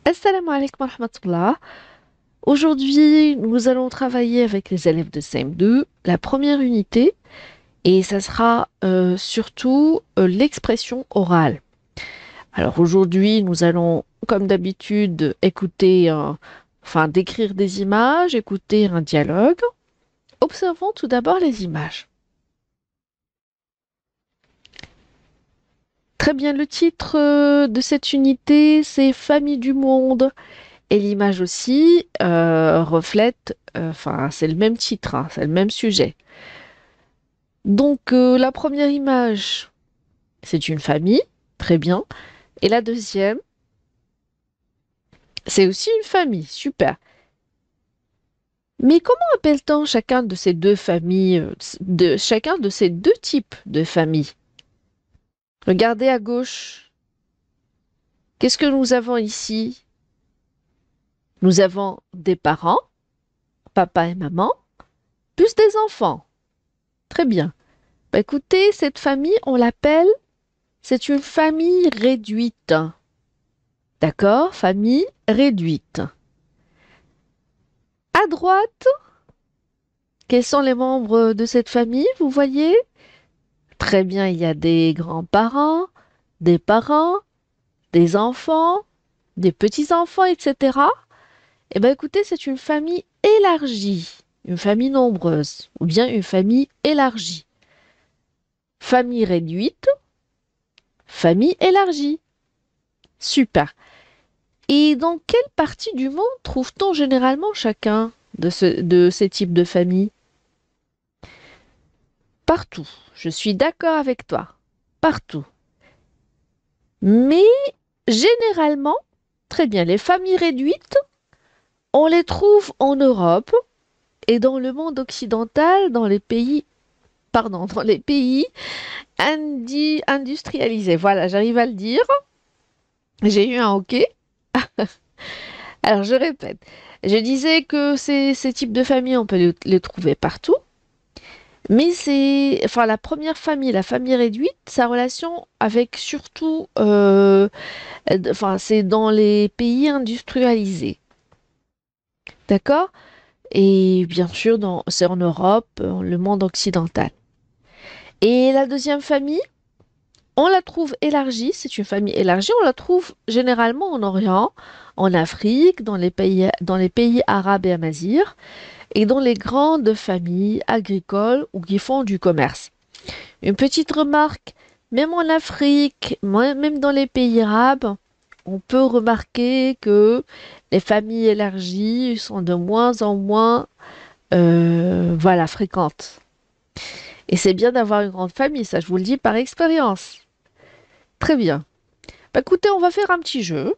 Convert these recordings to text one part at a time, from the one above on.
Assalamu alaikum wa rahmatullah. Aujourd'hui, nous allons travailler avec les élèves de CM2, la première unité, et ça sera surtout l'expression orale. Alors aujourd'hui, nous allons, comme d'habitude, décrire des images, écouter un dialogue. Observons tout d'abord les images. Très bien, le titre de cette unité, c'est Famille du monde. Et l'image aussi reflète, c'est le même titre, hein, c'est le même sujet. Donc, la première image, c'est une famille, très bien. Et la deuxième, c'est aussi une famille, super. Mais comment appelle-t-on chacun de ces deux familles, chacun de ces deux types de familles? Regardez à gauche. Qu'est-ce que nous avons ici? Nous avons des parents, papa et maman, plus des enfants. Très bien. Bah, écoutez, cette famille, on l'appelle, c'est une famille réduite. D'accord? Famille réduite. À droite, quels sont les membres de cette famille, vous voyez? Très bien, il y a des grands-parents, des parents, des enfants, des petits-enfants, etc. Eh bien, écoutez, c'est une famille élargie, une famille nombreuse, ou bien une famille élargie. Famille réduite, famille élargie. Super. Et dans quelle partie du monde trouve-t-on généralement chacun de ces types de familles? Partout. Je suis d'accord avec toi. Partout. Mais généralement, très bien, les familles réduites, on les trouve en Europe et dans le monde occidental, dans les pays industrialisés. Voilà, j'arrive à le dire. J'ai eu un OK. Alors, je répète. Je disais que ces types de familles, on peut les trouver partout. Mais la première famille, la famille réduite, sa relation avec surtout, c'est dans les pays industrialisés. D'accord? Et bien sûr, c'est en Europe, le monde occidental. Et la deuxième famille, on la trouve élargie, c'est une famille élargie, on la trouve généralement en Orient, en Afrique, dans les pays arabes et amazirs, et dans les grandes familles agricoles ou qui font du commerce. Une petite remarque, même en Afrique, même dans les pays arabes, on peut remarquer que les familles élargies sont de moins en moins fréquentes. Et c'est bien d'avoir une grande famille, ça je vous le dis par expérience. Très bien. Bah, écoutez, on va faire un petit jeu.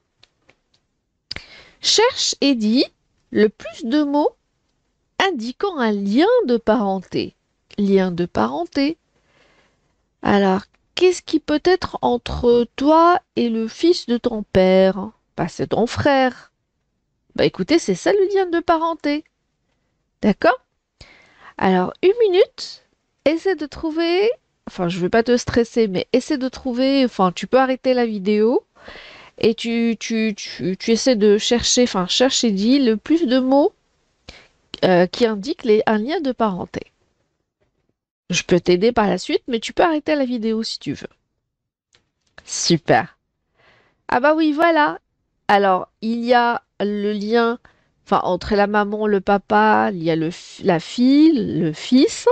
Cherche et dis le plus de mots indiquant un lien de parenté. Lien de parenté. Alors, qu'est-ce qui peut être entre toi et le fils de ton père? Bah, c'est ton frère. Bah, écoutez, c'est ça le lien de parenté. D'accord? Alors, une minute, essaie de trouver. Enfin, je ne vais pas te stresser, mais essaie de trouver. Enfin, tu peux arrêter la vidéo et tu essaies de chercher. Enfin, cherche et dis le plus de mots qui indiquent un lien de parenté. Je peux t'aider par la suite, mais tu peux arrêter la vidéo si tu veux. Super. Ah bah oui, voilà. Alors, il y a le lien, entre la maman, le papa, il y a la fille, le fils.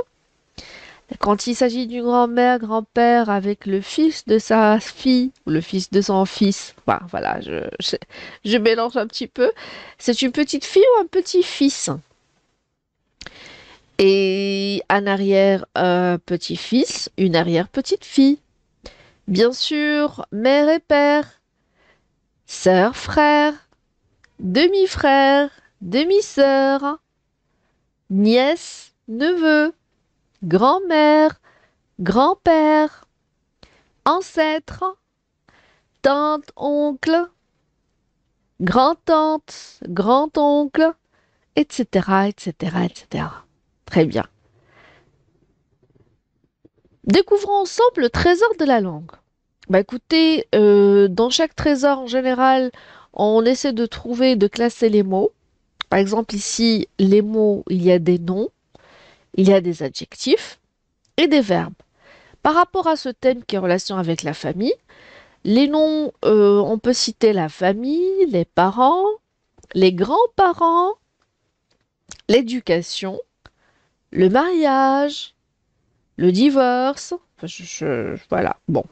Quand il s'agit d'une grand-mère, grand-père avec le fils de sa fille ou le fils de son fils, voilà, je mélange un petit peu. C'est une petite fille ou un petit fils. Et un arrière petit-fils, une arrière petite fille. Bien sûr, mère et père, sœur, frère, demi-frère, demi-sœur, nièce, neveu, grand-mère, grand-père, ancêtre, tante, oncle, grand-tante, grand-oncle, etc., etc., etc. Très bien. Découvrons ensemble le trésor de la langue. Bah écoutez, dans chaque trésor en général, On essaie de trouver, de classer les mots. Par exemple, ici, les mots, il y a des noms, il y a des adjectifs et des verbes. Par rapport à ce thème qui est en relation avec la famille, les noms, on peut citer la famille, les parents, les grands-parents, l'éducation, le mariage, le divorce. Enfin, voilà, bon.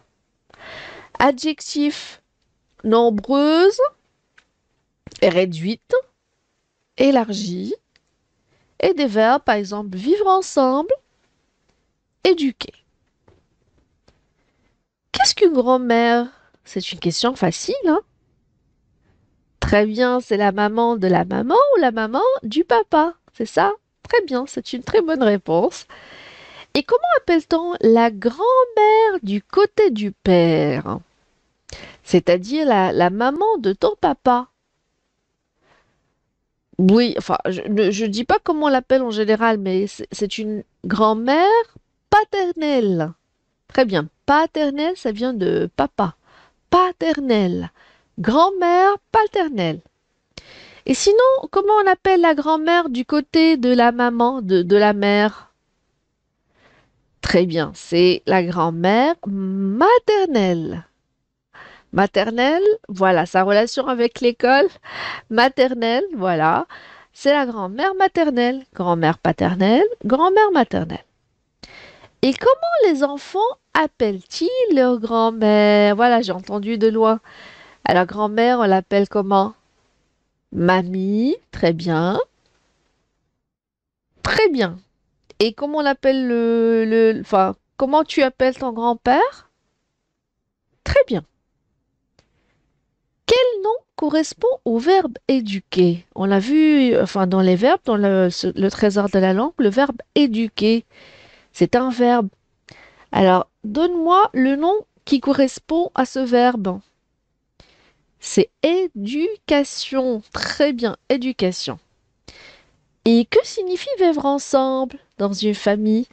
Adjectifs, nombreuse, réduite, élargie. Et des verbes, par exemple, vivre ensemble, éduquer. Qu'est-ce qu'une grand-mère? C'est une question facile, hein? Très bien, c'est la maman de la maman ou la maman du papa, c'est ça? Très bien, c'est une très bonne réponse. Et comment appelle-t-on la grand-mère du côté du père? C'est-à-dire la maman de ton papa. Oui, enfin, je ne dis pas comment on l'appelle en général, mais c'est une grand-mère paternelle. Très bien, paternelle, ça vient de papa. Paternelle. Grand-mère paternelle. Et sinon, comment on appelle la grand-mère du côté de la maman, de la mère? Très bien, c'est la grand-mère maternelle. Maternelle, voilà, sa relation avec l'école. Maternelle, voilà, c'est la grand-mère maternelle. Grand-mère paternelle, grand-mère maternelle. Et comment les enfants appellent-ils leur grand-mère? Voilà, j'ai entendu de loin. Alors, grand-mère, on l'appelle comment? Mamie, très bien. Très bien. Et comment on appelle enfin, comment tu appelles ton grand-père? Très bien. Quel nom correspond au verbe éduquer? On l'a vu, enfin, dans les verbes, dans le trésor de la langue, le verbe éduquer, c'est un verbe. Alors, donne-moi le nom qui correspond à ce verbe. C'est éducation. Très bien, éducation. Et que signifie vivre ensemble dans une famille?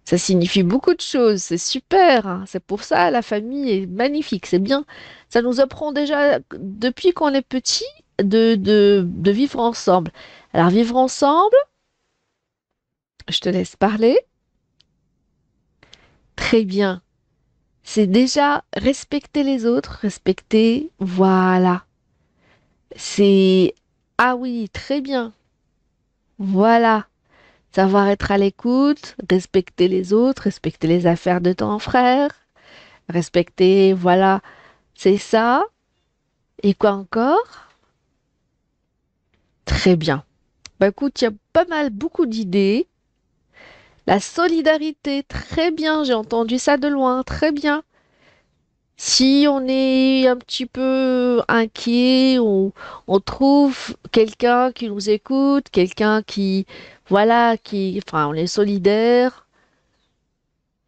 Ça signifie beaucoup de choses, c'est super, hein. C'est pour ça la famille est magnifique, c'est bien. Ça nous apprend déjà depuis qu'on est petit de vivre ensemble. Alors vivre ensemble, je te laisse parler. Très bien. C'est déjà respecter les autres, respecter, voilà. C'est, ah oui, très bien. Voilà. Savoir être à l'écoute, respecter les autres, respecter les affaires de ton frère, respecter, voilà, c'est ça. Et quoi encore? Très bien. Bah écoute, il y a pas mal, beaucoup d'idées. La solidarité, très bien, j'ai entendu ça de loin, très bien. Si on est un petit peu inquiet, on trouve quelqu'un qui nous écoute, quelqu'un qui, voilà, qui, enfin, on est solidaire,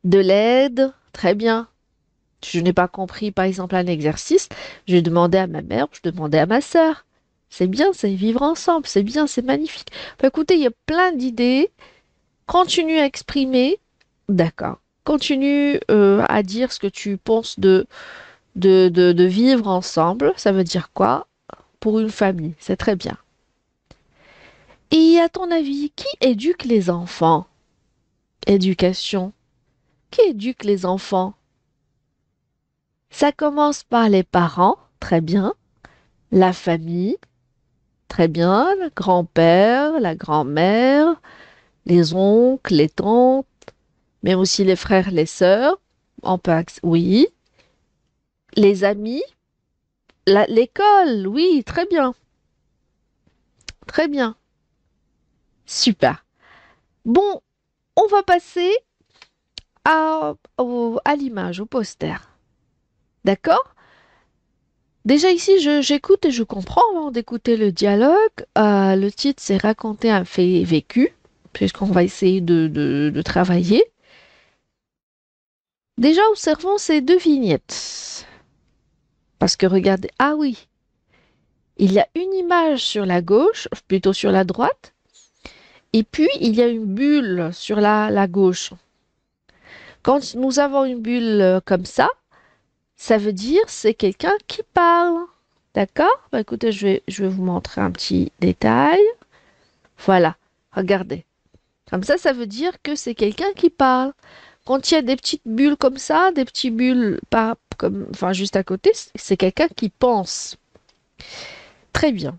de l'aide, très bien. Je n'ai pas compris, par exemple, un exercice, je demandais à ma mère, je demandais à ma sœur. C'est bien, c'est vivre ensemble, c'est bien, c'est magnifique. Bah, écoutez, il y a plein d'idées. Continue à exprimer, d'accord. Continue à dire ce que tu penses de vivre ensemble. Ça veut dire quoi pour une famille? C'est très bien. Et à ton avis, qui éduque les enfants? Éducation. Qui éduque les enfants? Ça commence par les parents, très bien. La famille, très bien. Le grand-père, la grand-mère, les oncles, les tantes, mais aussi les frères, les sœurs. Oui. Les amis, l'école, oui, très bien. Très bien. Super. Bon, on va passer à l'image, au poster. D'accord? Déjà ici, j'écoute et je comprends avant d'écouter le dialogue. Le titre, c'est raconter un fait vécu, puisqu'on va essayer de travailler. Déjà, observons ces deux vignettes. Parce que regardez, ah oui, il y a une image sur la gauche, plutôt sur la droite, et puis il y a une bulle sur la gauche. Quand nous avons une bulle comme ça, Ça veut dire c'est quelqu'un qui parle. D'accord? Bah, écoutez, je vais vous montrer un petit détail. Voilà, regardez. Comme ça veut dire que c'est quelqu'un qui parle. Quand il y a des petites bulles comme ça, des petites bulles pas comme, enfin juste à côté, c'est quelqu'un qui pense. Très bien.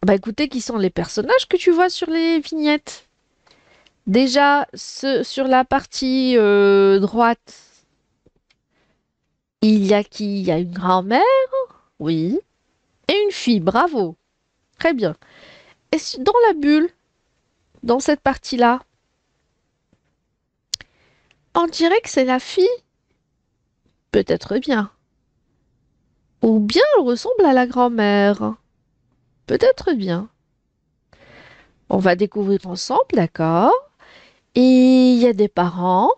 Bah écoutez, qui sont les personnages que tu vois sur les vignettes? Déjà, sur la partie droite, il y a qui? Il y a une grand-mère, oui, et une fille, bravo. Très bien. Et dans la bulle, dans cette partie-là, on dirait que c'est la fille, peut-être bien. Ou bien elle ressemble à la grand-mère, peut-être bien. On va découvrir ensemble, d'accord? Et il y a des parents,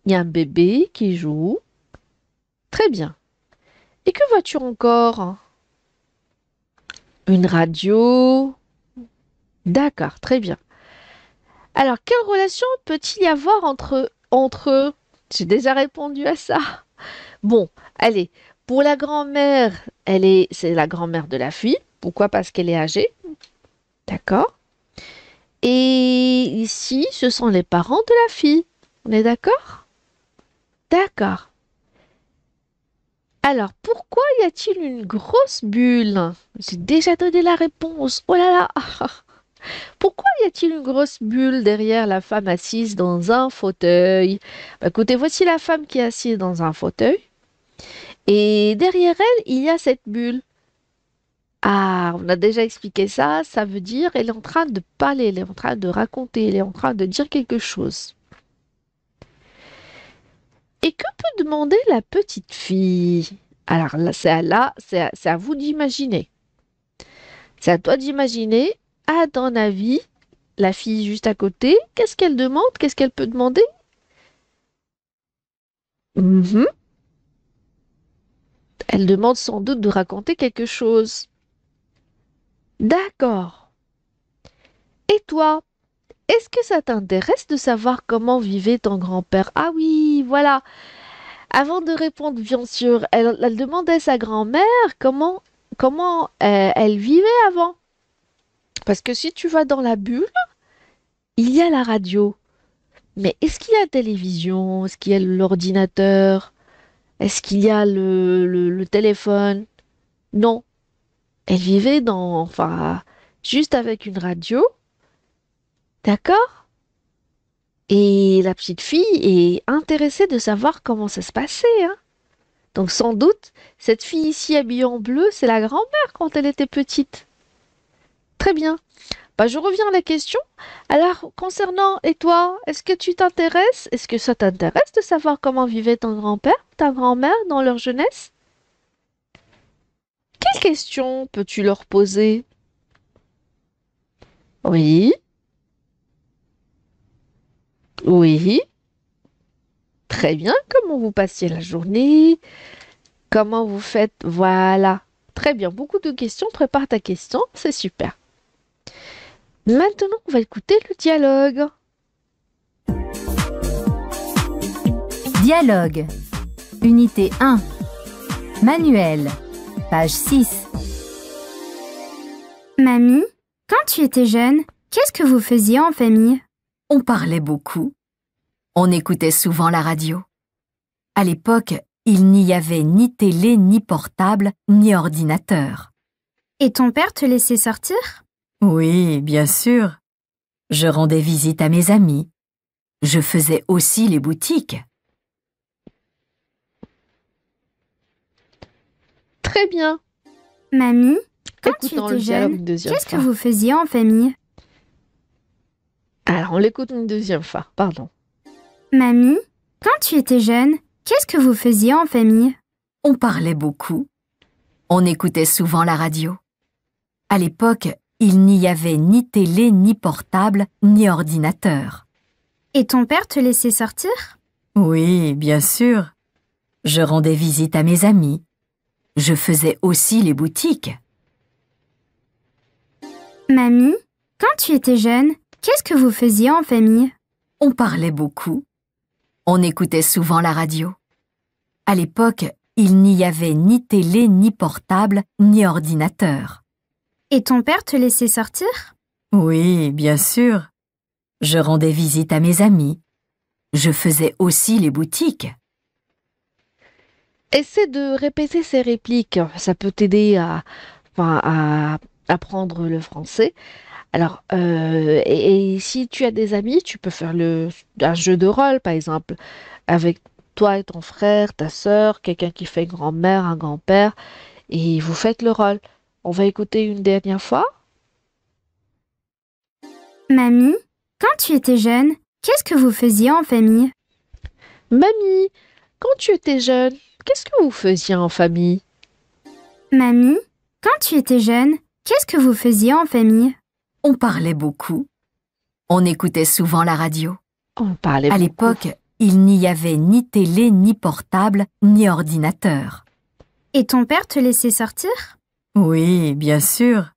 il y a un bébé qui joue. Très bien. Et que vois-tu encore? Une radio. D'accord, très bien. Alors, quelle relation peut-il y avoir entre eux? J'ai déjà répondu à ça. Bon, allez, pour la grand-mère, c'est la grand-mère de la fille. Pourquoi? Parce qu'elle est âgée. D'accord. Et ici, ce sont les parents de la fille. On est d'accord? D'accord. Alors, pourquoi y a-t-il une grosse bulle? J'ai déjà donné la réponse. Oh là là! Pourquoi y a-t-il une grosse bulle derrière la femme assise dans un fauteuil? Bah, écoutez, voici la femme qui est assise dans un fauteuil. Et derrière elle, il y a cette bulle. Ah, on a déjà expliqué ça. Ça veut dire elle est en train de parler, elle est en train de raconter, elle est en train de dire quelque chose. Et que peut demander la petite fille? Alors c'est à vous d'imaginer. C'est à toi d'imaginer, à ton avis, la fille juste à côté, qu'est-ce qu'elle demande? Qu'est-ce qu'elle peut demander? Mhm. Elle demande sans doute de raconter quelque chose. D'accord. Et toi, est-ce que ça t'intéresse de savoir comment vivait ton grand-père? Ah oui, voilà. Avant de répondre, bien sûr, elle demandait à sa grand-mère comment elle vivait avant. Parce que si tu vas dans la bulle, il y a la radio. Mais est-ce qu'il y a la télévision? Est-ce qu'il y a l'ordinateur? Est-ce qu'il y a le téléphone? Non. Elle vivait enfin, juste avec une radio. D'accord? Et la petite fille est intéressée de savoir comment ça se passait, hein. Donc sans doute, cette fille ici habillée en bleu, c'est la grand-mère quand elle était petite. Très bien. Bah, je reviens à la question. Alors, concernant, et toi, est-ce que tu t'intéresses? Est-ce que ça t'intéresse de savoir comment vivait ton grand-père, ta grand-mère dans leur jeunesse? Quelles questions peux-tu leur poser? Oui, oui, très bien. Comment vous passiez la journée? Comment vous faites? Voilà. Très bien. Beaucoup de questions. Prépare ta question. C'est super. Maintenant, on va écouter le dialogue. Dialogue. Unité 1. Manuel. Page 6. Mamie, quand tu étais jeune, qu'est-ce que vous faisiez en famille? On parlait beaucoup. On écoutait souvent la radio. À l'époque, il n'y avait ni télé, ni portable, ni ordinateur. Et ton père te laissait sortir? Oui, bien sûr. Je rendais visite à mes amis. Je faisais aussi les boutiques. Très bien. Mamie, quand tu Écoutons étais le dialogue jeune, une deuxième qu'est-ce que fois. vous faisiez en famille? Alors, on l'écoute une deuxième fois. Pardon. Mamie, quand tu étais jeune, qu'est-ce que vous faisiez en famille? On parlait beaucoup. On écoutait souvent la radio. À l'époque, il n'y avait ni télé, ni portable, ni ordinateur. Et ton père te laissait sortir? Oui, bien sûr. Je rendais visite à mes amis. Je faisais aussi les boutiques. Mamie, quand tu étais jeune, qu'est-ce que vous faisiez en famille? On parlait beaucoup. On écoutait souvent la radio. À l'époque, il n'y avait ni télé, ni portable, ni ordinateur. Et ton père te laissait sortir? Oui, bien sûr. Je rendais visite à mes amis. Je faisais aussi les boutiques. Essaie de répéter ces répliques. Ça peut t'aider à apprendre le français. Alors, et si tu as des amis, tu peux faire un jeu de rôle, par exemple, avec toi et ton frère, ta sœur, quelqu'un qui fait grand-mère, un grand-père, et vous faites le rôle. On va écouter une dernière fois. Mamie, quand tu étais jeune, qu'est-ce que vous faisiez en famille? Mamie, quand tu étais jeune, qu'est-ce que vous faisiez en famille? Mamie, quand tu étais jeune, qu'est-ce que vous faisiez en famille? On parlait beaucoup. On écoutait souvent la radio. On parlait À beaucoup. l'époque, il n'y avait ni télé, ni portable, ni ordinateur. Et ton père te laissait sortir? Oui, bien sûr.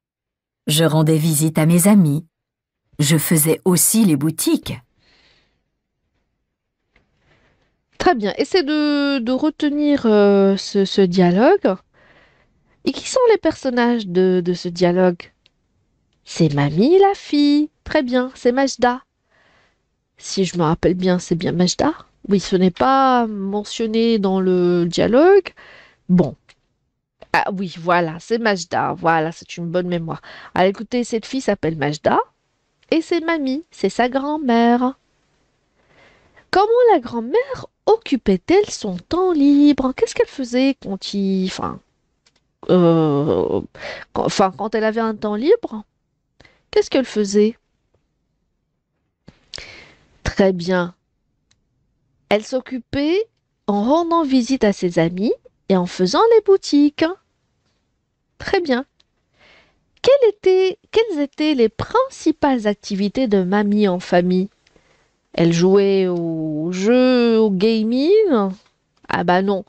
Je rendais visite à mes amis. Je faisais aussi les boutiques. Très bien. Essaie de retenir ce dialogue. Et qui sont les personnages de ce dialogue? C'est Mamie, la fille. Très bien, c'est Majda. Si je me rappelle bien, c'est bien Majda. Oui, ce n'est pas mentionné dans le dialogue. Bon. Ah oui, voilà, c'est Majda. Voilà, c'est une bonne mémoire. Alors écoutez, cette fille s'appelle Majda. Et c'est Mamie, c'est sa grand-mère. Comment la grand-mère occupait-elle son temps libre? Qu'est-ce qu'elle faisait euh, quand elle avait un temps libre? Qu'est-ce qu'elle faisait? Très bien. Elle s'occupait en rendant visite à ses amis et en faisant les boutiques. Très bien. Quelles étaient les principales activités de mamie en famille? Elle jouait aux jeux, au gaming? Ah bah non.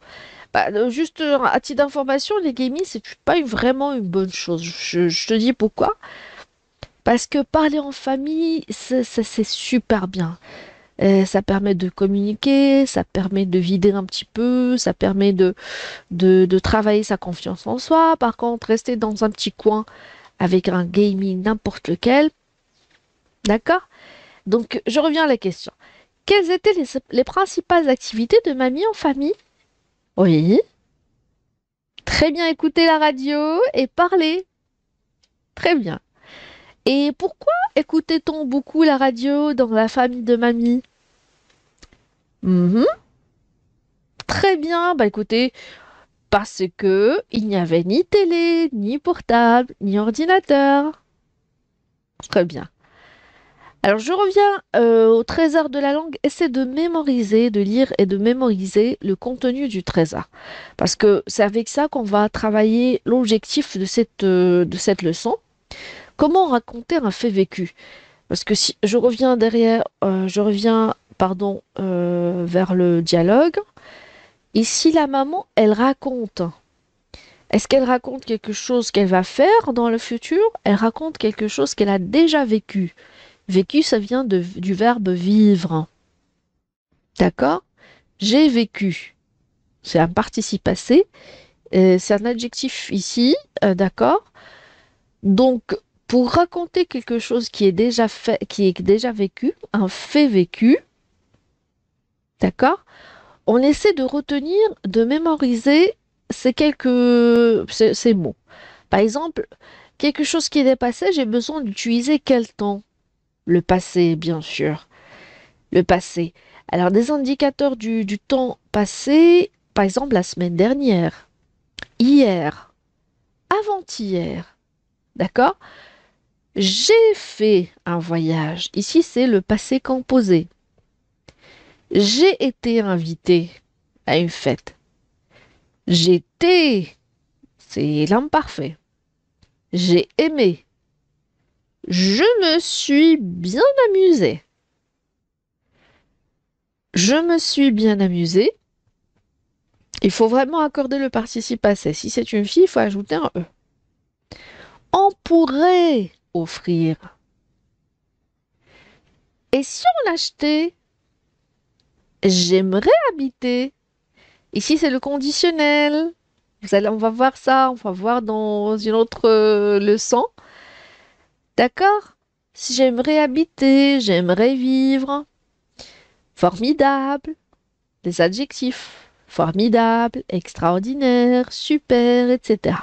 Bah, juste à titre d'information, les gaming, c'est pas vraiment une bonne chose. Je te dis pourquoi. Parce que parler en famille, c'est super bien. Ça permet de communiquer, ça permet de vider un petit peu, ça permet de travailler sa confiance en soi. Par contre, rester dans un petit coin avec un gaming n'importe lequel, d'accord? Donc, je reviens à la question. Quelles étaient les principales activités de mamie en famille? Oui, très bien écouter la radio et parler. Très bien. Et pourquoi écoutait-on beaucoup la radio dans la famille de mamie? Mhm, très bien. Bah écoutez, parce que il n'y avait ni télé, ni portable, ni ordinateur. Très bien. Alors je reviens au trésor de la langue. Essaie de mémoriser, de lire et de mémoriser le contenu du trésor. Parce que c'est avec ça qu'on va travailler l'objectif de cette leçon. Comment raconter un fait vécu? Parce que si je reviens pardon, vers le dialogue. Ici, la maman, elle raconte. Est-ce qu'elle raconte quelque chose qu'elle va faire dans le futur? Elle raconte quelque chose qu'elle a déjà vécu. Vécu, ça vient du verbe vivre. D'accord? J'ai vécu. C'est un participe passé. C'est un adjectif ici. D'accord? Donc, pour raconter quelque chose qui est déjà fait, qui est déjà vécu, un fait vécu, d'accord? On essaie de retenir, de mémoriser ces mots. Par exemple, quelque chose qui est passé, j'ai besoin d'utiliser quel temps? Le passé, bien sûr. Le passé. Alors, des indicateurs du temps passé, par exemple, la semaine dernière, hier, avant-hier. D'accord? J'ai fait un voyage. Ici, c'est le passé composé. J'ai été invité à une fête. J'étais, c'est l'imparfait. J'ai aimé. Je me suis bien amusée. Je me suis bien amusée. Il faut vraiment accorder le participe passé. Si c'est une fille, il faut ajouter un E. On pourrait offrir. Et si on achetait? J'aimerais habiter. Ici, c'est le conditionnel. On va voir ça, on va voir dans une autre leçon. D'accord? Si j'aimerais habiter, j'aimerais vivre. Formidable. Les adjectifs. Formidable, extraordinaire, super, etc.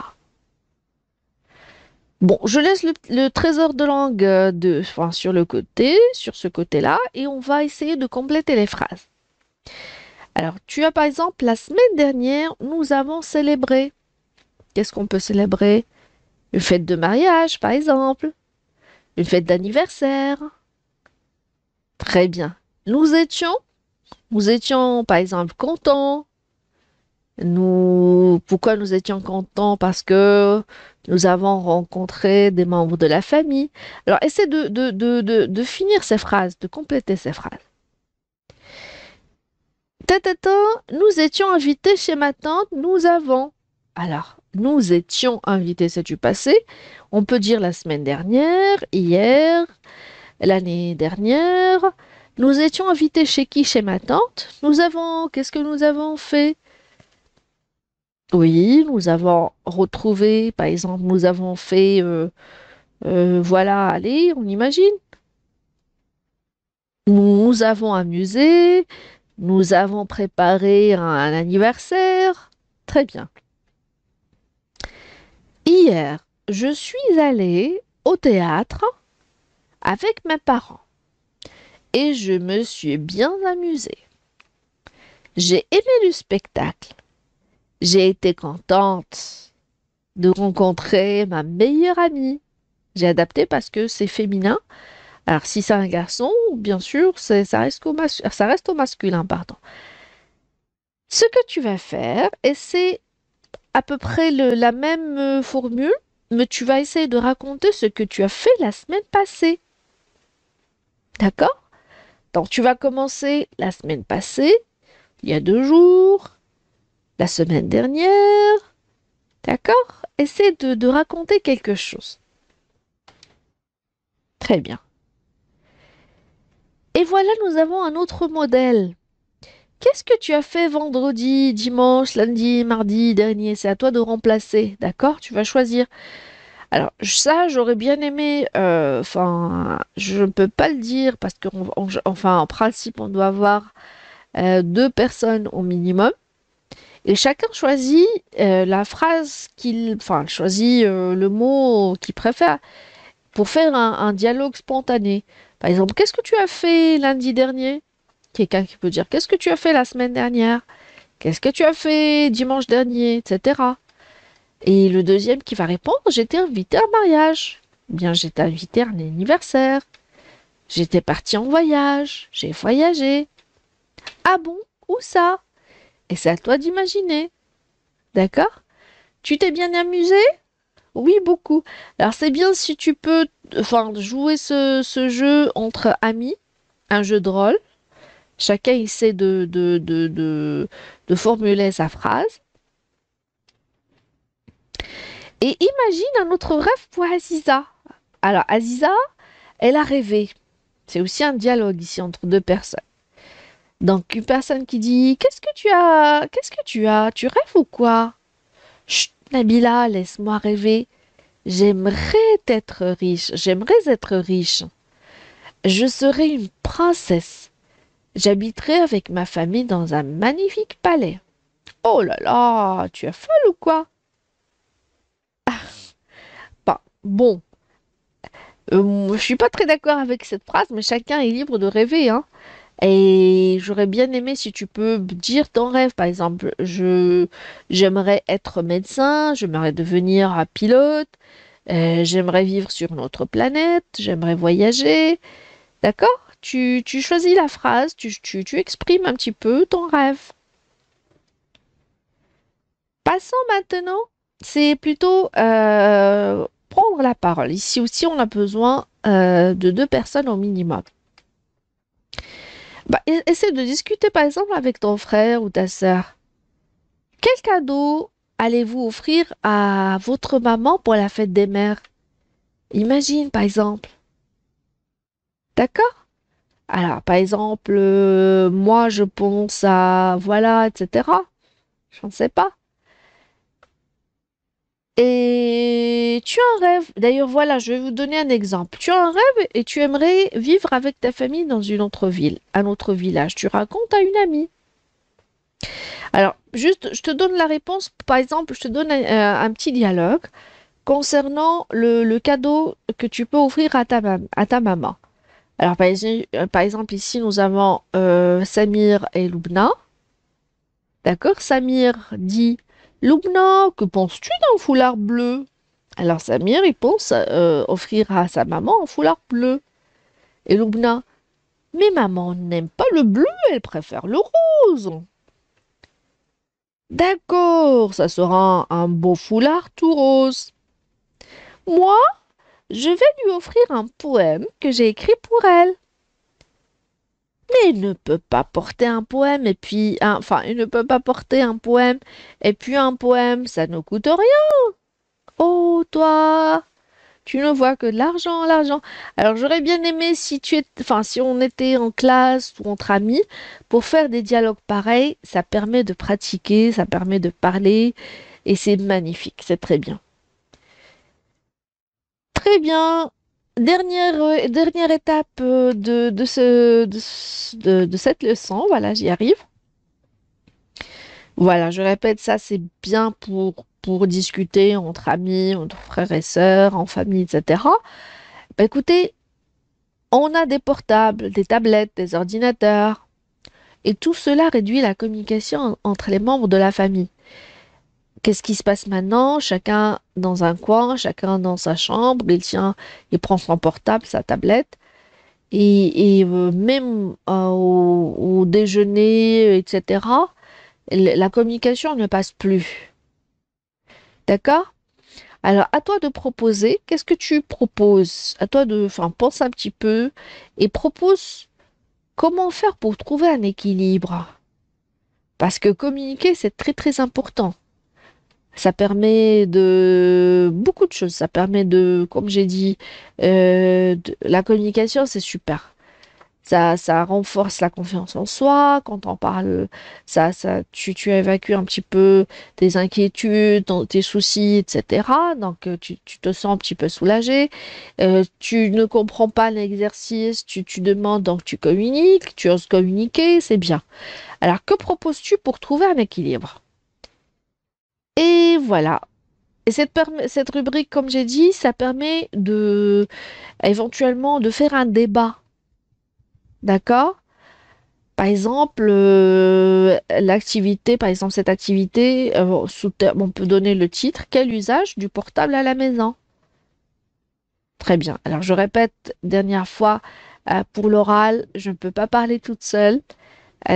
Bon, je laisse le trésor de langue enfin, sur le côté, sur ce côté-là, et on va essayer de compléter les phrases. Alors, tu as par exemple, la semaine dernière, nous avons célébré. Qu'est-ce qu'on peut célébrer? Une fête de mariage, par exemple. Une fête d'anniversaire. Très bien. Nous étions, par exemple, contents. Pourquoi nous étions contents? Parce que nous avons rencontré des membres de la famille. Alors, essaie de finir ces phrases, de compléter ces phrases. Tata, nous étions invités chez ma tante, nous avons. Alors, nous étions invités, c'est du passé. On peut dire la semaine dernière, hier, l'année dernière. Nous étions invités chez qui? Chez ma tante. Qu'est-ce que nous avons fait? Oui, nous avons retrouvé, par exemple, nous avons fait, voilà, allez, on imagine. Nous avons amusé, nous avons préparé un anniversaire. Très bien. Hier, je suis allée au théâtre avec mes parents et je me suis bien amusée. J'ai aimé le spectacle. J'ai été contente de rencontrer ma meilleure amie. J'ai adapté parce que c'est féminin. Alors, si c'est un garçon, bien sûr, ça reste au masculin, pardon. Ce que tu vas faire, et c'est à peu près la même formule, mais tu vas essayer de raconter ce que tu as fait la semaine passée. D'accord? Donc, tu vas commencer la semaine passée, il y a 2 jours, la semaine dernière. D'accord? Essaie de raconter quelque chose. Très bien. Et voilà, nous avons un autre modèle. Qu'est-ce que tu as fait vendredi, dimanche, lundi, mardi dernier? C'est à toi de remplacer, d'accord? Tu vas choisir. Alors ça, j'aurais bien aimé, enfin, je ne peux pas le dire parce enfin, en principe, on doit avoir 2 personnes au minimum. Et chacun choisit la phrase enfin, choisit le mot qu'il préfère pour faire un dialogue spontané. Par exemple, qu'est-ce que tu as fait lundi dernier? Quelqu'un qui peut dire, qu'est-ce que tu as fait la semaine dernière? Qu'est-ce que tu as fait dimanche dernier, etc. Et le deuxième qui va répondre, j'étais invité à un mariage. Bien, j'étais invité à un anniversaire. J'étais parti en voyage. J'ai voyagé. Ah bon? Où ça? Et c'est à toi d'imaginer. D'accord? Tu t'es bien amusé? Oui, beaucoup. Alors c'est bien si tu peux enfin, jouer ce jeu entre amis, un jeu de rôle. Chacun essaie de formuler sa phrase. Et imagine un autre rêve pour Aziza. Alors Aziza, elle a rêvé. C'est aussi un dialogue ici entre 2 personnes. Donc une personne qui dit, qu'est-ce que tu as? Qu'est-ce que tu as? Tu rêves ou quoi? Chut, Nabila, laisse-moi rêver. J'aimerais être riche. J'aimerais être riche. Je serais une princesse. J'habiterai avec ma famille dans un magnifique palais. Oh là là, tu es folle ou quoi? Bah, bon, je suis pas très d'accord avec cette phrase, mais chacun est libre de rêver, hein. Et j'aurais bien aimé si tu peux dire ton rêve, par exemple, j'aimerais être médecin, j'aimerais devenir un pilote, j'aimerais vivre sur une autre planète, j'aimerais voyager. D'accord? Tu choisis la phrase, tu exprimes un petit peu ton rêve. Passons maintenant, c'est plutôt prendre la parole. Ici aussi, on a besoin de 2 personnes au minimum. Bah, essaie de discuter par exemple avec ton frère ou ta sœur. Quel cadeau allez-vous offrir à votre maman pour la fête des mères? Imagine par exemple. D'accord? Alors, par exemple, moi je pense à voilà, etc. Je ne sais pas. Et tu as un rêve. D'ailleurs, voilà, je vais vous donner un exemple. Tu as un rêve et tu aimerais vivre avec ta famille dans une autre ville, un autre village. Tu racontes à une amie. Alors, juste, je te donne la réponse. Par exemple, je te donne un petit dialogue concernant le cadeau que tu peux offrir à ta maman. Alors, par exemple, ici, nous avons Samir et Loubna. D'accord? Samir dit, Loubna, que penses-tu d'un foulard bleu? Alors, Samir, il pense offrir à sa maman un foulard bleu. Et Loubna, mais maman n'aime pas le bleu, elle préfère le rose. D'accord, ça sera un beau foulard tout rose. Moi, je vais lui offrir un poème que j'ai écrit pour elle. Mais il ne peut pas porter un poème et puis, enfin, il ne peut pas porter un poème et puis un poème, ça ne coûte rien. Oh, toi, tu ne vois que de l'argent, l'argent. Alors, j'aurais bien aimé si enfin, si on était en classe ou entre amis pour faire des dialogues pareils. Ça permet de pratiquer, ça permet de parler et c'est magnifique, c'est très bien. Très bien. Dernière étape de cette leçon. Voilà, j'y arrive. Voilà, je répète, ça c'est bien pour discuter entre amis, entre frères et sœurs, en famille, etc. Bah, écoutez, on a des portables, des tablettes, des ordinateurs, et tout cela réduit la communication entre les membres de la famille. Qu'est-ce qui se passe maintenant? Chacun dans un coin, chacun dans sa chambre, il prend son portable, sa tablette, et même au déjeuner, etc., la communication ne passe plus. D'accord? Alors, à toi de proposer. Qu'est-ce que tu proposes? À toi de, enfin, pense un petit peu et propose comment faire pour trouver un équilibre. Parce que communiquer, c'est très très important. Ça permet de beaucoup de choses. Ça permet de, comme j'ai dit, la communication, c'est super. Ça renforce la confiance en soi. Quand on parle, tu évacues un petit peu tes inquiétudes, tes soucis, etc. Donc, tu te sens un petit peu soulagé. Tu ne comprends pas l'exercice, tu demandes, donc tu communiques, tu oses communiquer, c'est bien. Alors, que proposes-tu pour trouver un équilibre? Et voilà. Et cette rubrique, comme j'ai dit, ça permet éventuellement de faire un débat. D'accord? Par exemple, l'activité, par exemple, cette activité, on peut donner le titre, quel usage du portable à la maison? Très bien. Alors, je répète, dernière fois, pour l'oral, je ne peux pas parler toute seule.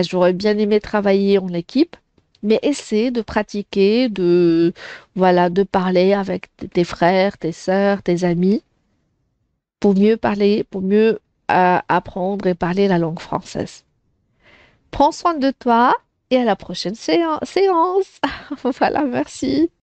J'aurais bien aimé travailler en équipe, mais essaie de pratiquer, voilà, de parler avec tes frères, tes sœurs, tes amis, pour mieux parler, pour mieux apprendre et parler la langue française. Prends soin de toi et à la prochaine séance. Voilà, merci.